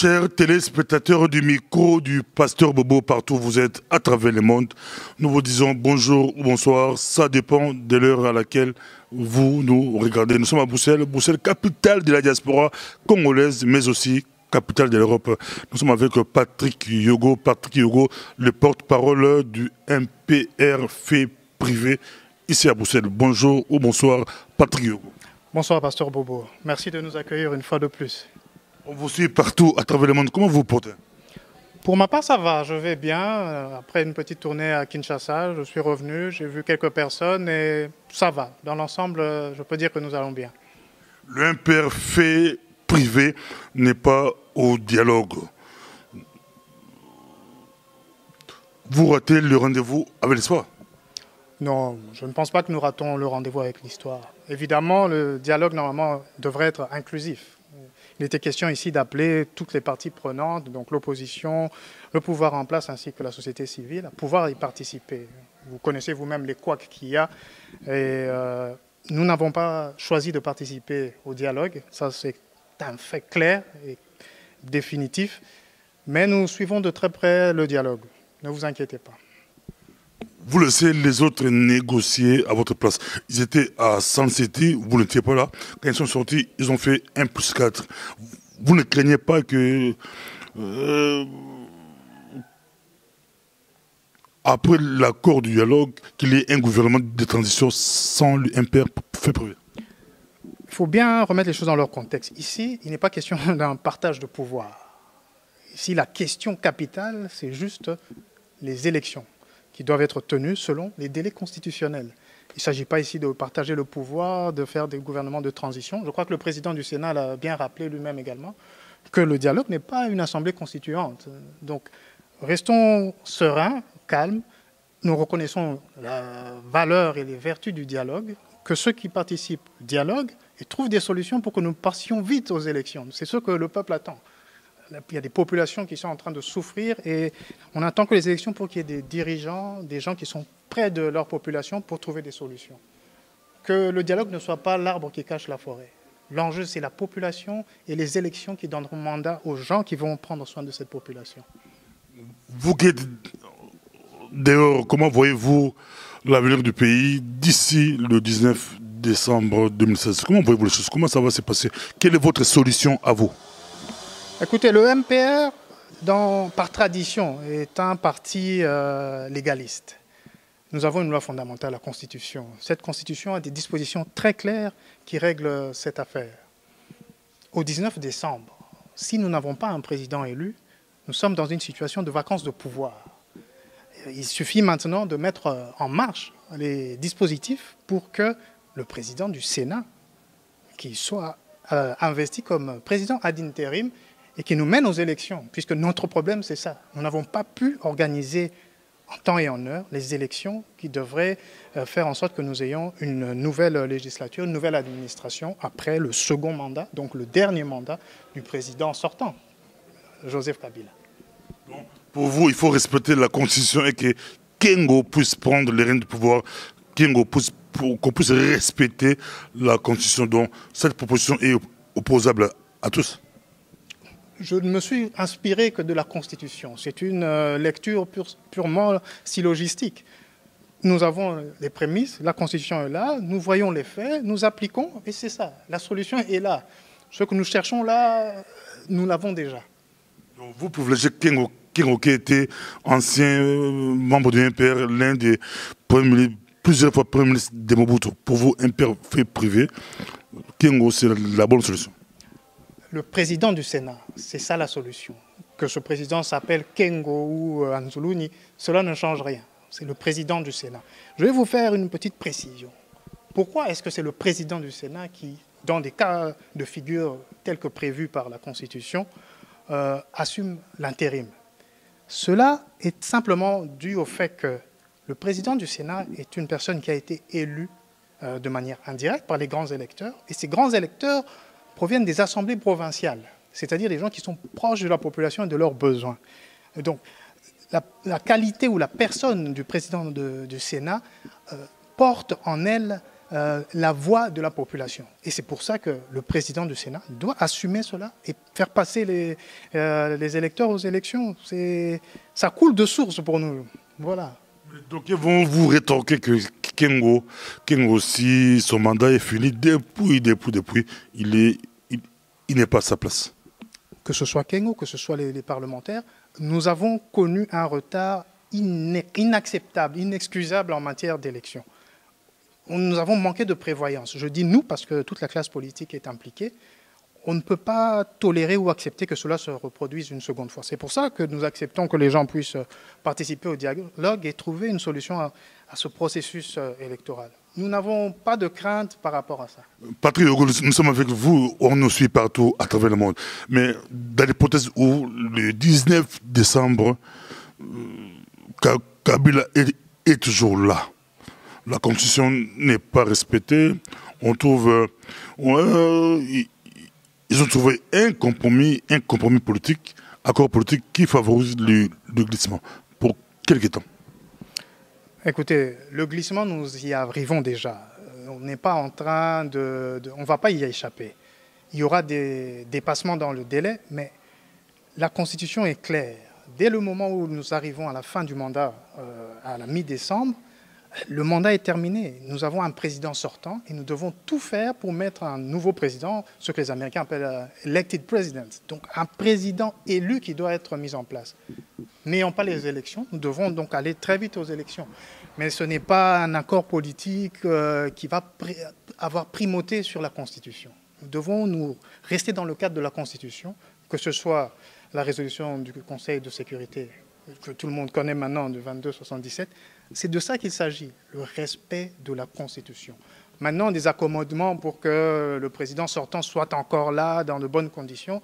Chers téléspectateurs du micro du Pasteur Bobo, partout où vous êtes à travers le monde, nous vous disons bonjour ou bonsoir, ça dépend de l'heure à laquelle vous nous regardez. Nous sommes à Bruxelles, Bruxelles, capitale de la diaspora congolaise, mais aussi capitale de l'Europe. Nous sommes avec Patrick Yogo, le porte-parole du MPR fait privé ici à Bruxelles. Bonjour ou bonsoir, Patrick Yogo. Bonsoir, Pasteur Bobo. Merci de nous accueillir une fois de plus. On vous suit partout à travers le monde. Comment vous vous portez? Pour ma part, ça va. Je vais bien. Après une petite tournée à Kinshasa, je suis revenu. J'ai vu quelques personnes et ça va. Dans l'ensemble, je peux dire que nous allons bien. Le MPR fait privé n'est pas au dialogue. Vous ratez le rendez-vous avec l'histoire? Non, je ne pense pas que nous ratons le rendez-vous avec l'histoire. Évidemment, le dialogue, normalement, devrait être inclusif. Il était question ici d'appeler toutes les parties prenantes, donc l'opposition, le pouvoir en place ainsi que la société civile, à pouvoir y participer. Vous connaissez vous-même les couacs qu'il y a. Et nous n'avons pas choisi de participer au dialogue. Ça, c'est un fait clair et définitif. Mais nous suivons de très près le dialogue. Ne vous inquiétez pas. Vous laissez les autres négocier à votre place. Ils étaient à Sun City, vous n'étiez pas là. Quand ils sont sortis, ils ont fait 1+4. Vous ne craignez pas que, après l'accord du dialogue, qu'il y ait un gouvernement de transition sans l'MPR fait privé? Il faut bien remettre les choses dans leur contexte. Ici, il n'est pas question d'un partage de pouvoir. Ici, la question capitale, c'est juste les élections qui doivent être tenues selon les délais constitutionnels. Il ne s'agit pas ici de partager le pouvoir, de faire des gouvernements de transition. Je crois que le président du Sénat l'a bien rappelé lui-même également, que le dialogue n'est pas une assemblée constituante. Donc, restons sereins, calmes. Nous reconnaissons la valeur et les vertus du dialogue, que ceux qui participent dialoguent et trouvent des solutions pour que nous passions vite aux élections. C'est ce que le peuple attend. Il y a des populations qui sont en train de souffrir et on attend que les élections pour qu'il y ait des dirigeants, des gens qui sont près de leur population pour trouver des solutions. Que le dialogue ne soit pas l'arbre qui cache la forêt. L'enjeu, c'est la population et les élections qui donneront mandat aux gens qui vont prendre soin de cette population. Vous qui êtes dehors, comment voyez-vous l'avenir du pays d'ici le 19 décembre 2016? Comment voyez-vous les choses? Comment ça va se passer? Quelle est votre solution à vous? Écoutez, le MPR, par tradition, est un parti légaliste. Nous avons une loi fondamentale, la Constitution. Cette Constitution a des dispositions très claires qui règlent cette affaire. Au 19 décembre, si nous n'avons pas un président élu, nous sommes dans une situation de vacance de pouvoir. Il suffit maintenant de mettre en marche les dispositifs pour que le président du Sénat, qui soit investi comme président ad interim, et qui nous mène aux élections, puisque notre problème, c'est ça. Nous n'avons pas pu organiser en temps et en heure les élections qui devraient faire en sorte que nous ayons une nouvelle législature, une nouvelle administration après le second mandat, donc le dernier mandat du président sortant, Joseph Kabila. Donc, pour vous, il faut respecter la Constitution et que Kengo puisse prendre les rênes du pouvoir, qu'on puisse respecter la Constitution. Donc, cette proposition est opposable à tous. Je ne me suis inspiré que de la Constitution. C'est une lecture purement syllogistique. Nous avons les prémices, la Constitution est là, nous voyons les faits, nous appliquons, et c'est ça. La solution est là. Ce que nous cherchons là, nous l'avons déjà. Donc vous privilégiez Kengo qui était ancien membre du MPR, l'un des plusieurs fois Premier ministre de Mobutu. Pour vous, MPR fait privé, Kengo, c'est la bonne solution. Le président du Sénat, c'est ça la solution. Que ce président s'appelle Kengo ou Anzuluni, cela ne change rien. C'est le président du Sénat. Je vais vous faire une petite précision. Pourquoi est-ce que c'est le président du Sénat qui, dans des cas de figure tels que prévus par la Constitution, assume l'intérim? Cela est simplement dû au fait que le président du Sénat est une personne qui a été élue de manière indirecte par les grands électeurs. Et ces grands électeurs proviennent des assemblées provinciales, c'est-à-dire des gens qui sont proches de la population et de leurs besoins. Et donc, la qualité ou la personne du président du Sénat porte en elle la voix de la population. Et c'est pour ça que le président du Sénat doit assumer cela et faire passer les électeurs aux élections. Ça coule de source pour nous. Voilà. Donc ils vont vous rétorquer que Kengo aussi, son mandat est fini depuis, il n'est pas à sa place. Que ce soit Kengo, que ce soit les parlementaires, nous avons connu un retard inacceptable, inexcusable en matière d'élection. Nous avons manqué de prévoyance. Je dis nous parce que toute la classe politique est impliquée. On ne peut pas tolérer ou accepter que cela se reproduise une seconde fois. C'est pour ça que nous acceptons que les gens puissent participer au dialogue et trouver une solution à ce processus électoral. Nous n'avons pas de crainte par rapport à ça. Patrick Hugo, nous sommes avec vous, on nous suit partout à travers le monde. Mais dans l'hypothèse où le 19 décembre, Kabila est toujours là, la Constitution n'est pas respectée, on trouve... ils ont trouvé un compromis politique, accord politique qui favorise le glissement. Pour quelques temps. Écoutez, le glissement, nous y arrivons déjà. On n'est pas en train on ne va pas y échapper. Il y aura des dépassements dans le délai, mais la Constitution est claire. Dès le moment où nous arrivons à la fin du mandat, à la mi-décembre, le mandat est terminé. Nous avons un président sortant et nous devons tout faire pour mettre un nouveau président, ce que les Américains appellent elected president. Donc un président élu qui doit être mis en place. N'ayant pas les élections, nous devons donc aller très vite aux élections. Mais ce n'est pas un accord politique qui va avoir primauté sur la Constitution. Nous devons nous rester dans le cadre de la Constitution, que ce soit la résolution du Conseil de sécurité que tout le monde connaît maintenant, de 2277, c'est de ça qu'il s'agit, le respect de la Constitution. Maintenant, des accommodements pour que le président sortant soit encore là, dans de bonnes conditions,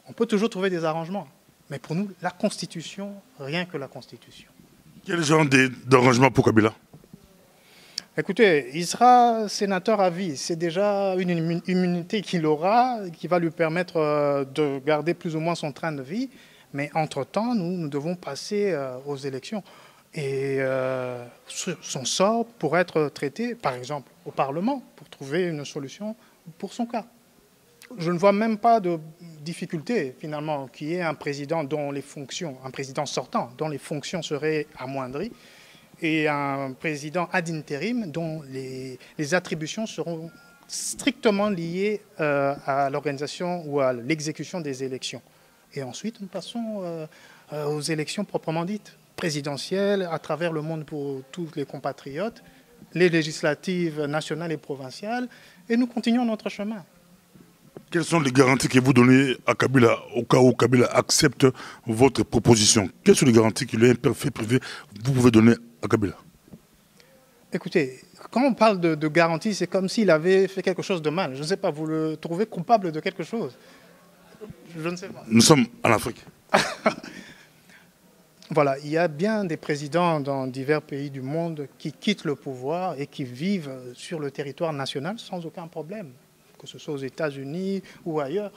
on peut toujours trouver des arrangements. Mais pour nous, la Constitution, rien que la Constitution. Quel genre d'arrangement pour Kabila? Écoutez, il sera sénateur à vie. C'est déjà une immunité qu'il aura, qui va lui permettre de garder plus ou moins son train de vie. Mais entre-temps, nous devons passer aux élections. Et son sort pourrait être traité, par exemple, au Parlement, pour trouver une solution pour son cas. Je ne vois même pas de difficulté, finalement, qu'il y ait un président dont les fonctions, un président sortant, dont les fonctions seraient amoindries, et un président ad interim dont les attributions seront strictement liées à l'organisation ou à l'exécution des élections. Et ensuite, nous passons aux élections proprement dites, présidentielles, à travers le monde pour tous les compatriotes, les législatives nationales et provinciales, et nous continuons notre chemin. Quelles sont les garanties que vous donnez à Kabila au cas où Kabila accepte votre proposition? Quelles sont les garanties que l'imparfait privé vous pouvez donner à Kabila? Écoutez, quand on parle de garantie, c'est comme s'il avait fait quelque chose de mal. Je ne sais pas, vous le trouvez coupable de quelque chose? Je ne sais pas. Nous sommes en Afrique. Voilà, il y a bien des présidents dans divers pays du monde qui quittent le pouvoir et qui vivent sur le territoire national sans aucun problème, que ce soit aux États-Unis ou ailleurs.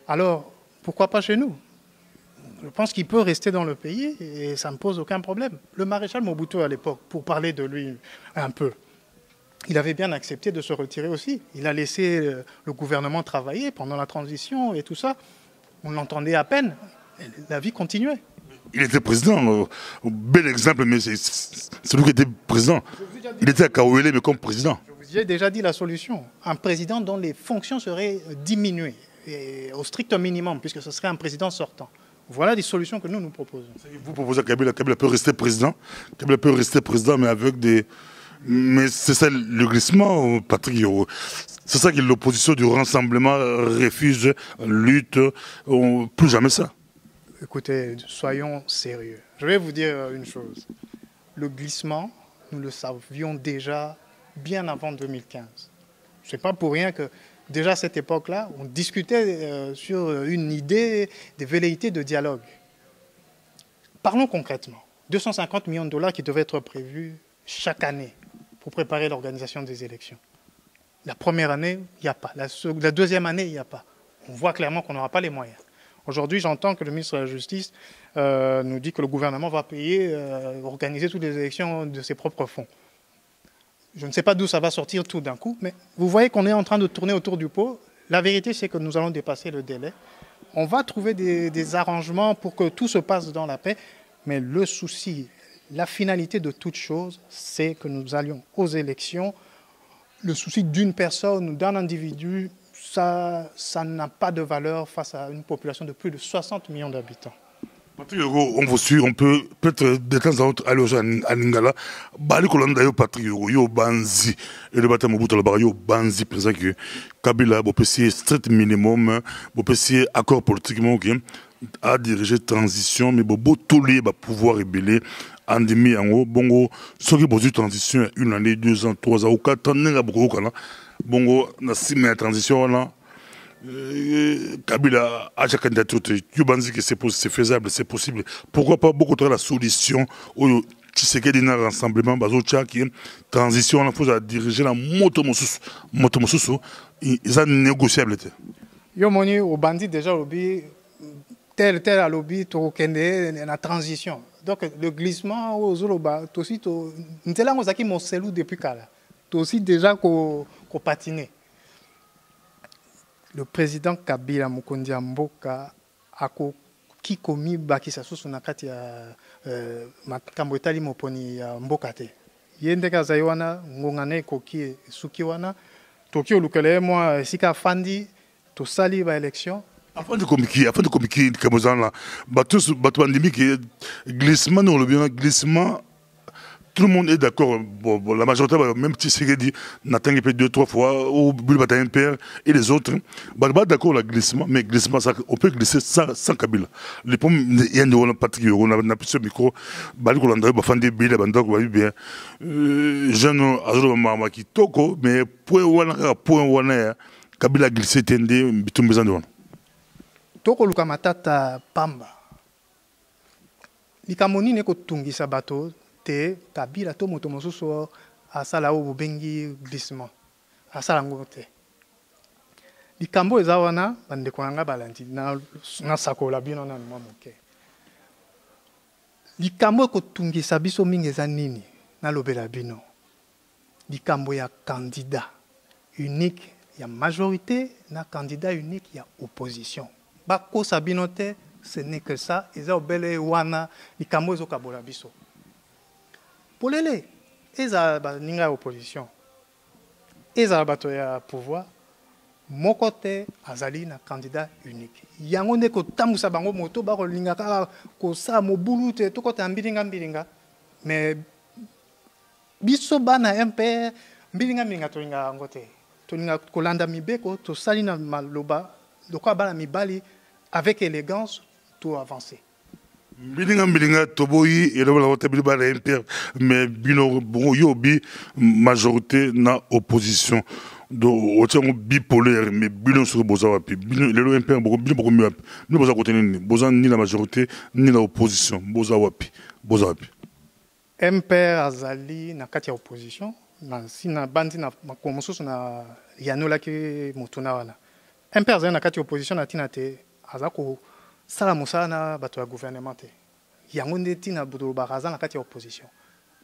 Alors, pourquoi pas chez nous? Je pense qu'il peut rester dans le pays et ça ne pose aucun problème. Le maréchal Mobutu, à l'époque, pour parler de lui un peu, il avait bien accepté de se retirer aussi. Il a laissé le gouvernement travailler pendant la transition et tout ça. On l'entendait à peine. La vie continuait. Il était président, bel exemple, mais c'est lui qui était président. Il était à Kawele, mais comme président. Je vous ai déjà dit la solution. Un président dont les fonctions seraient diminuées au strict minimum, puisque ce serait un président sortant. Voilà des solutions que nous proposons. Vous proposez à Kabila peut rester président. Kabila peut rester président, mais avec des... Mais c'est ça le glissement, Patrick. C'est ça que l'opposition du rassemblement refuse, lutte, plus jamais ça. Écoutez, soyons sérieux. Je vais vous dire une chose. Le glissement, nous le savions déjà bien avant 2015. Ce n'est pas pour rien que déjà à cette époque-là, on discutait sur une idée des velléités de dialogue. Parlons concrètement. 250 millions de dollars qui devaient être prévus chaque année pour préparer l'organisation des élections. La première année, il n'y a pas. La deuxième année, il n'y a pas. On voit clairement qu'on n'aura pas les moyens. Aujourd'hui, j'entends que le ministre de la Justice nous dit que le gouvernement va payer, organiser toutes les élections de ses propres fonds. Je ne sais pas d'où ça va sortir tout d'un coup, mais vous voyez qu'on est en train de tourner autour du pot. La vérité, c'est que nous allons dépasser le délai. On va trouver des arrangements pour que tout se passe dans la paix, mais le souci, la finalité de toute chose, c'est que nous allions aux élections. Le souci d'une personne ou d'un individu, ça n'a pas de valeur face à une population de plus de 60 millions d'habitants. Patrick Yoro, on vous suit, on peut peut-être de temps en temps aller aux à Lingala. Bali Kolanda yo Patrick Yoro, yo Banzi, et le bâtiment Mobutu Alabara, yo Banzi, présent que Kabila, vous pouvez strict minimum, vous pouvez accord politiquement, à diriger transition, mais vous tout lié, pouvoir rébeller. En demi, en haut, bongo, ce qui est transition, 1 année, 2 ans, 3 ans, ou 4 ans, n'a beaucoup, bongo, na la transition, là. Kabila a chaque candidature, tu penses que c'est faisable, c'est possible. Pourquoi pas beaucoup de la solution où tu sais qu'il y a un rassemblement, qui est transition, il faut diriger la moto ils sont négociables. Yo moni au bandit déjà lobby tel à lobby to kende la transition. Donc le glissement aux Zoloba, aussi to ntela ngozaki mon selou depuis kala. To aussi déjà ko patiné. Le président Kabila Mukonzi Mboka ako kikomi bakisa susu na kati ya makambo etali moponi ya mboka te. Yende kaza wana ngongane koki suki wana toki olukele moi sika fandi to sali ba élection. Afin de communiquer Kamozan là, batu bandimi que glissement non le bien glissement. Tout le monde est d'accord. Bon, la majorité, même si c'est dit, n'atteint que 2-3 fois, ou Bulbata père et les autres, d'accord le glissement, mais glissement, on peut glisser sans Kabila. Les pommes, il y a une patrie, on a plus ce micro, Balikolanda, Bafandi, Bila, Bandok, bien. Jeune, Azolo Mamaki, Toko, mais point wana, Kabila glissé, tendé, bitum besoin de wana. Toko Lukamatata Pamba. Likamoni neko tungi sabato. Kabila to moto mosusu asala o bengi glissement asala ngote likambo eza wana bandeko nanga balandi na sakola bino na mwa moke likambo ko tungisa biso mingi eza nini na lobela bino likambo ya candidat unique ya majorité na candidat unique ya opposition bakosa bino te ce n'est que ça eza obele wana likambo ezokabola biso. Pour les ninga opposition, les ya pouvoir, mon côté azali na candidat unique. Yango ne ko tamusa bango moto ba ko linga ka ko sa mo bulute to ko tambiringa mais biso bana MPR mbiringa to linga ngote. To linga ko landa mibeko to salina maloba lokwa bana mibali avec élégance to avancer. Bilinga toboyi et la vote bilba la MPR mais bino yobi majorité na opposition do otien bipolaire mais bino sur bozawa pi bino le MPR beaucoup mieux bino boza côté ni la majorité ni la opposition bozawa pi MPR azali na kati ya opposition na sina bandi na makomoso na yanola ki mutuna wana MPR azali na kati ya opposition na tina te azako sala musala na bato ya gouvernement te yango ndeti na budo baraza na kati ya opposition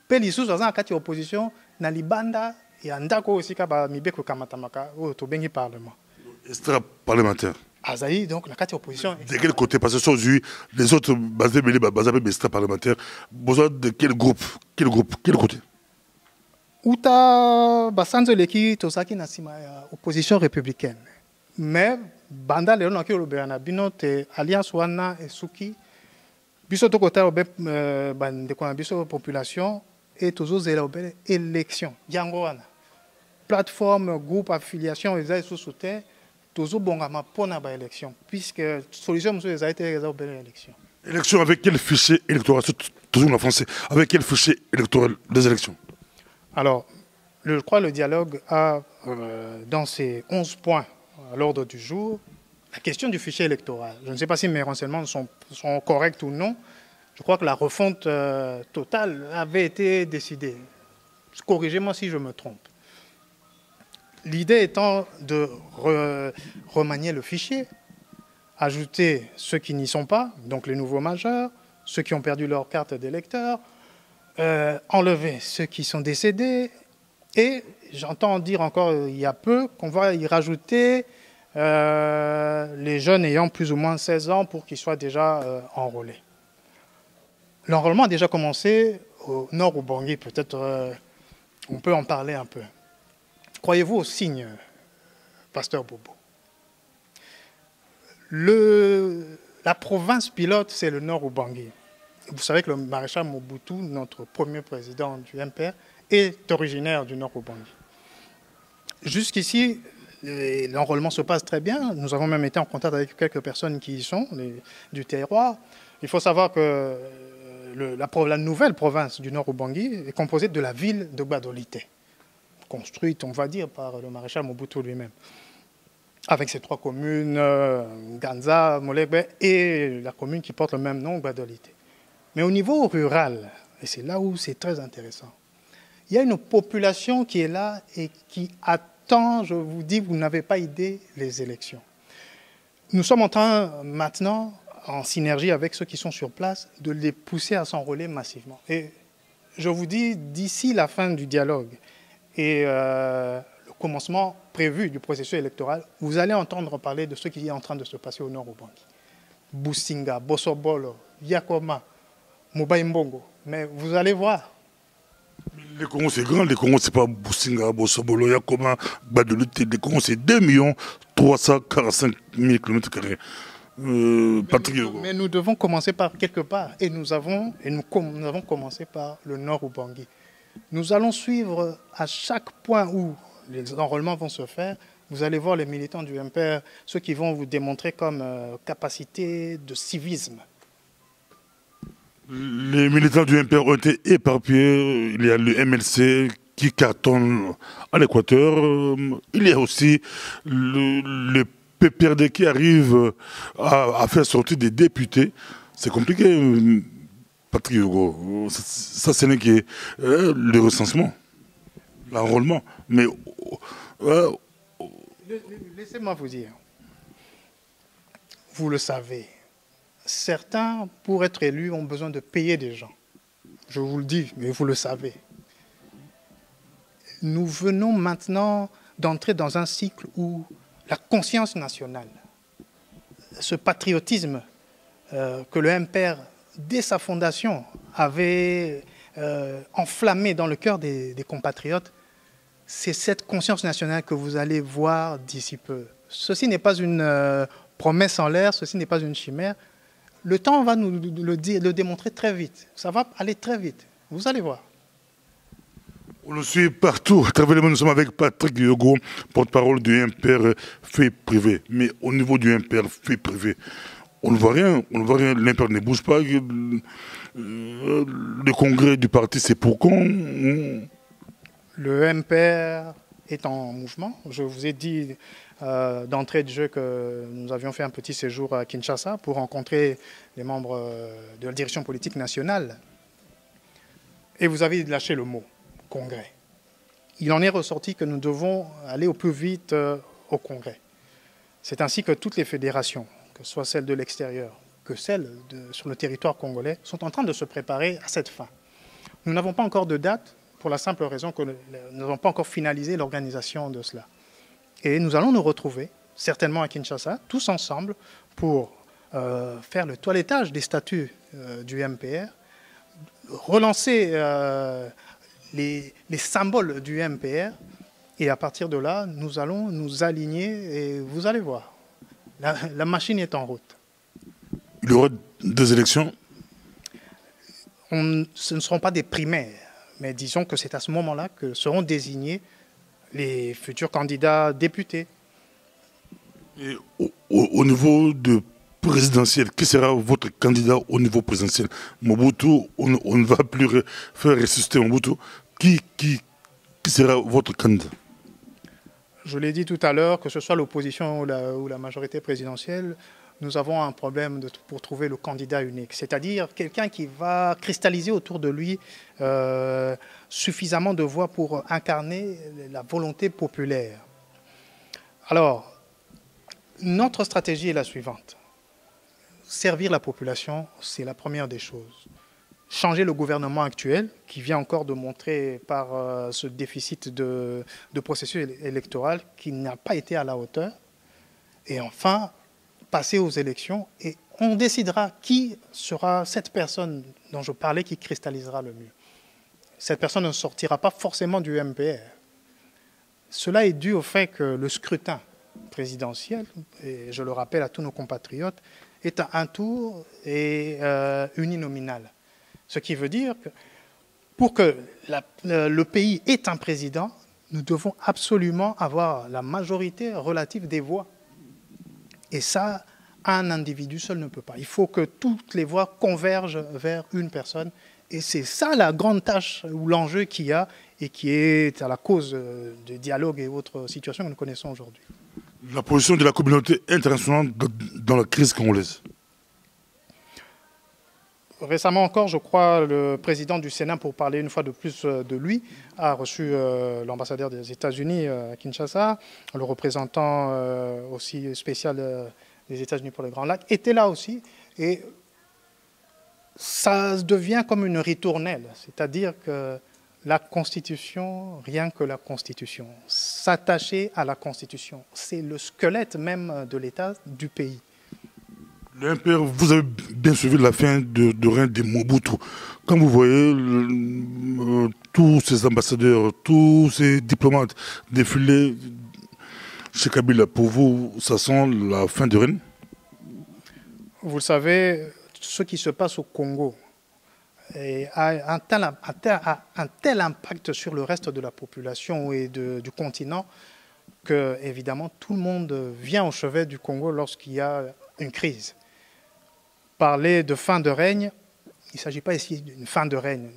pe lisusu aza na kati ya opposition na libanda ya ndako osika ba mibeko kamatamaka o to bengi parlement extra parlementaire azaï donc la kati ya opposition de quel côté parce que aujourd'hui les autres basés extra parlementaire besoin de quel côté uta basanzo leki tosaki na sima ya opposition républicaine mais banda lelo na kilo na bino te alliance wana esuki biso to kota obe bande ko biso population et tozo zela obe élection yango wana plateforme groupe affiliation eza esusu te tozo bongama pona ba élection puisque solution monsieur eza été eza obe élection avec quel fichier électoral toujours en français avec quel fichier électoral des élections. Alors je crois le dialogue a dans ces 11 points à l'ordre du jour, la question du fichier électoral. Je ne sais pas si mes renseignements sont corrects ou non. Je crois que la refonte totale avait été décidée. Corrigez-moi si je me trompe. L'idée étant de remanier le fichier, ajouter ceux qui n'y sont pas, donc les nouveaux majeurs, ceux qui ont perdu leur carte d'électeur, enlever ceux qui sont décédés, Et j'entends dire encore il y a peu qu'on va y rajouter les jeunes ayant plus ou moins 16 ans pour qu'ils soient déjà enrôlés. L'enrôlement a déjà commencé au nord Ubangi, peut-être on peut en parler un peu. Croyez-vous aux signes, pasteur Bobo? La province pilote, c'est le nord Ubangi. Vous savez que le maréchal Mobutu, notre premier président du MPR, est originaire du nord Ubangi. Jusqu'ici, l'enrôlement se passe très bien. Nous avons même été en contact avec quelques personnes qui y sont, du terroir. Il faut savoir que la nouvelle province du nord Ubangi est composée de la ville de Gbadolite, construite, on va dire, par le maréchal Mobutu lui-même, avec ses 3 communes, Ganza, Molegbe et la commune qui porte le même nom, Gbadolite. Mais au niveau rural, et c'est là où c'est très intéressant, il y a une population qui est là et qui attend, je vous dis, vous n'avez pas idée, les élections. Nous sommes en train maintenant, en synergie avec ceux qui sont sur place, de les pousser à s'enrôler massivement. Et je vous dis, d'ici la fin du dialogue et le commencement prévu du processus électoral, vous allez entendre parler de ce qui est en train de se passer au nord Ubangi. Businga, Bosobolo, Yakoma, Mobaimbongo. Mais vous allez voir. Les Congos, c'est grand. Les Congos, c'est pas Businga, Bosobolo, Yakoma, Gbadolite. Les Congos, c'est 2 345 000 km². Mais nous devons commencer par quelque part. Et nous avons commencé par le nord Ubangi. Nous allons suivre à chaque point où les enrôlements vont se faire. Vous allez voir les militants du MPR, ceux qui vont vous démontrer comme capacité de civisme. Les militants du MPR ont été éparpillés. Il y a le MLC qui cartonne à l'Équateur. Il y a aussi le PPRD qui arrive à faire sortir des députés. C'est compliqué, Patrick Hugo. Ça, ce n'est que le recensement, l'enrôlement. Mais laissez-moi vous dire, vous le savez, certains, pour être élus, ont besoin de payer des gens. Je vous le dis, mais vous le savez. Nous venons maintenant d'entrer dans un cycle où la conscience nationale, ce patriotisme que le MPR, dès sa fondation, avait enflammé dans le cœur des compatriotes, c'est cette conscience nationale que vous allez voir d'ici peu. Ceci n'est pas une promesse en l'air, ceci n'est pas une chimère. Le temps va nous le démontrer très vite. Ça va aller très vite. Vous allez voir. On le suit partout. À travers le monde, nous sommes avec Patrick Hugo, porte-parole du MPR fait privé. Mais au niveau du MPR fait privé, on ne voit rien. On ne voit rien. L'MPR ne bouge pas. Le congrès du parti, c'est pour quand? Le MPR est en mouvement. Je vous ai dit d'entrée de jeu que nous avions fait un petit séjour à Kinshasa pour rencontrer les membres de la direction politique nationale. Et vous avez lâché le mot congrès. Il en est ressorti que nous devons aller au plus vite au congrès. C'est ainsi que toutes les fédérations, que ce soit celles de l'extérieur, que celles sur le territoire congolais, sont en train de se préparer à cette fin. Nous n'avons pas encore de date pour la simple raison que nous n'avons pas encore finalisé l'organisation de cela. Et nous allons nous retrouver, certainement à Kinshasa, tous ensemble, pour faire le toilettage des statuts du MPR, relancer les symboles du MPR, et à partir de là, nous allons nous aligner, et vous allez voir, la machine est en route. Il y aura des élections? Ce ne seront pas des primaires, mais disons que c'est à ce moment-là que seront désignés les futurs candidats députés. Et au niveau de présidentiel, qui sera votre candidat au niveau présidentiel? Mobutu, on ne va plus faire ressusciter Mobutu. Qui sera votre candidat? Je l'ai dit tout à l'heure, que ce soit l'opposition ou la majorité présidentielle, nous avons un problème pour trouver le candidat unique, c'est-à-dire quelqu'un qui va cristalliser autour de lui suffisamment de voix pour incarner la volonté populaire. Alors, notre stratégie est la suivante. Servir la population, c'est la première des choses. changer le gouvernement actuel, qui vient encore de montrer par ce déficit de processus électoral qu'il n'a pas été à la hauteur. Et enfin, passer aux élections et on décidera qui sera cette personne dont je parlais qui cristallisera le mieux. Cette personne ne sortira pas forcément du MPR. Cela est dû au fait que le scrutin présidentiel, et je le rappelle à tous nos compatriotes, est à un tour et uninominal. Ce qui veut dire que pour que le pays ait un président, nous devons absolument avoir la majorité relative des voix. Et ça, un individu seul ne peut pas. Il faut que toutes les voix convergent vers une personne. Et c'est ça la grande tâche ou l'enjeu qu'il y a et qui est à la cause des dialogues et autres situations que nous connaissons aujourd'hui. La position de la communauté internationale dans la crise congolaise. Récemment encore, je crois, le président du Sénat, pour parler une fois de plus de lui, a reçu l'ambassadeur des États-Unis à Kinshasa, le représentant aussi spécial des États-Unis pour les Grands Lacs, était là aussi. Et ça devient comme une ritournelle, c'est-à-dire que la Constitution, rien que la Constitution, s'attacher à la Constitution, c'est le squelette même de l'État du pays. Le MPR, vous avez bien suivi la fin de règne de Mobutu. Quand vous voyez tous ces ambassadeurs, tous ces diplomates défiler chez Kabila, pour vous, ça sent la fin de règne? Vous le savez, ce qui se passe au Congo a un tel impact sur le reste de la population et du continent que, évidemment, tout le monde vient au chevet du Congo lorsqu'il y a une crise. Parler de fin de règne, il ne s'agit pas ici d'une fin de règne.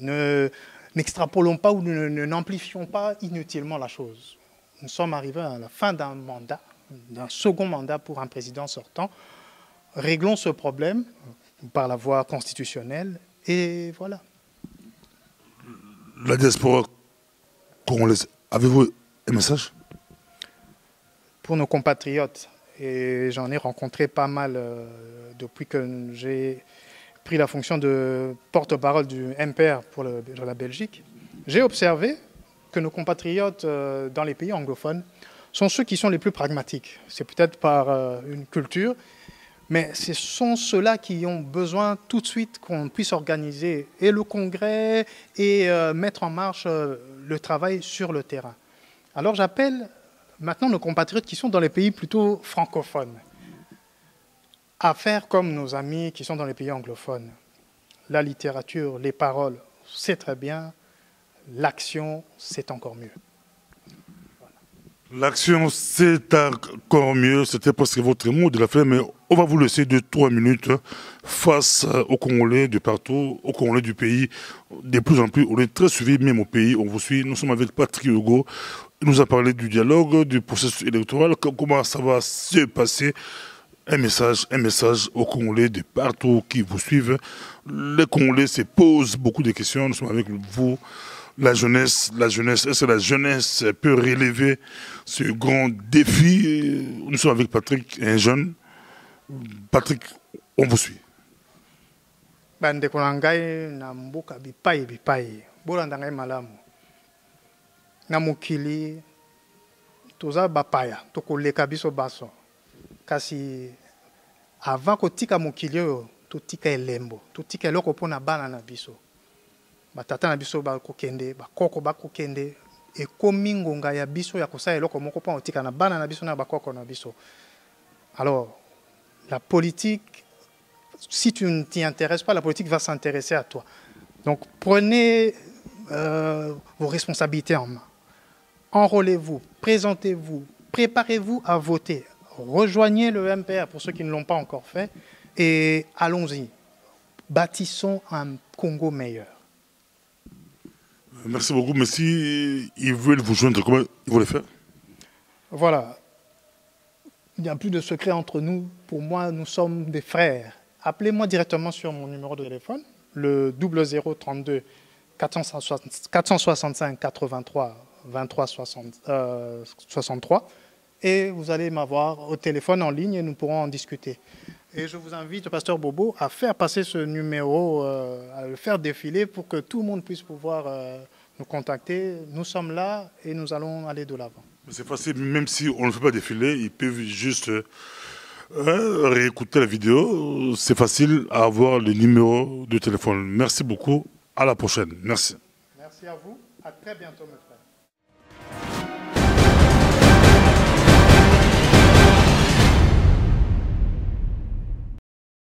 N'extrapolons pas ou n'amplifions pas inutilement la chose. Nous sommes arrivés à la fin d'un mandat, d'un second mandat pour un président sortant. Réglons ce problème par la voie constitutionnelle et voilà. La diaspora congolaise, avez-vous un message? Pour nos compatriotes, et j'en ai rencontré pas mal depuis que j'ai pris la fonction de porte-parole du MPR pour la Belgique, j'ai observé que nos compatriotes dans les pays anglophones sont ceux qui sont les plus pragmatiques. C'est peut-être par une culture, mais ce sont ceux-là qui ont besoin tout de suite qu'on puisse organiser et le congrès et mettre en marche le travail sur le terrain. Alors j'appelle maintenant nos compatriotes qui sont dans les pays plutôt francophones à faire comme nos amis qui sont dans les pays anglophones. La littérature, les paroles, c'est très bien. L'action, c'est encore mieux. L'action, c'est encore mieux. C'était presque votre mot de la fin, mais on va vous laisser 2-3 minutes face aux Congolais de partout, aux Congolais du pays. De plus en plus, on est très suivis, même au pays. On vous suit. Nous sommes avec Patrick Hugo. Il nous a parlé du dialogue, du processus électoral, comment ça va se passer. Un message aux Congolais de partout qui vous suivent. Les Congolais se posent beaucoup de questions. Nous sommes avec vous. La jeunesse, est-ce que la jeunesse peut relever ce grand défi? Nous sommes avec Patrick, un jeune. Patrick, on vous suit. Bandeko na ngai na mboka bipai bolanda ngai malamu na mokili toza bapaya tokoleka biso baso kasi avant kotika mokili oyo totika elembo totika eloko mpona bana na biso batata na biso bakokende bakoko bakokende ekomi ngonga ya biso ya kosala eloko moko mpo otika na bana na biso na bakoko na biso. Alors la politique, si tu ne t'y intéresses pas, la politique va s'intéresser à toi. Donc prenez vos responsabilités en main. Enrôlez-vous, présentez-vous, préparez-vous à voter. Rejoignez le MPR pour ceux qui ne l'ont pas encore fait et allons-y. Bâtissons un Congo meilleur. Merci beaucoup. Mais si ils veulent vous joindre, comment ils vont le faire? Voilà. Il n'y a plus de secret entre nous. Pour moi, nous sommes des frères. Appelez-moi directement sur mon numéro de téléphone, le 0032 465 83 23 63. Et vous allez m'avoir au téléphone en ligne et nous pourrons en discuter. Et je vous invite, Pasteur Bobo, à faire passer ce numéro, à le faire défiler pour que tout le monde puisse pouvoir nous contacter. Nous sommes là et nous allons aller de l'avant. C'est facile, même si on ne fait pas défiler, ils peuvent juste réécouter la vidéo. C'est facile à avoir le numéro de téléphone. Merci beaucoup. À la prochaine. Merci. Merci à vous. À très bientôt, mes frères.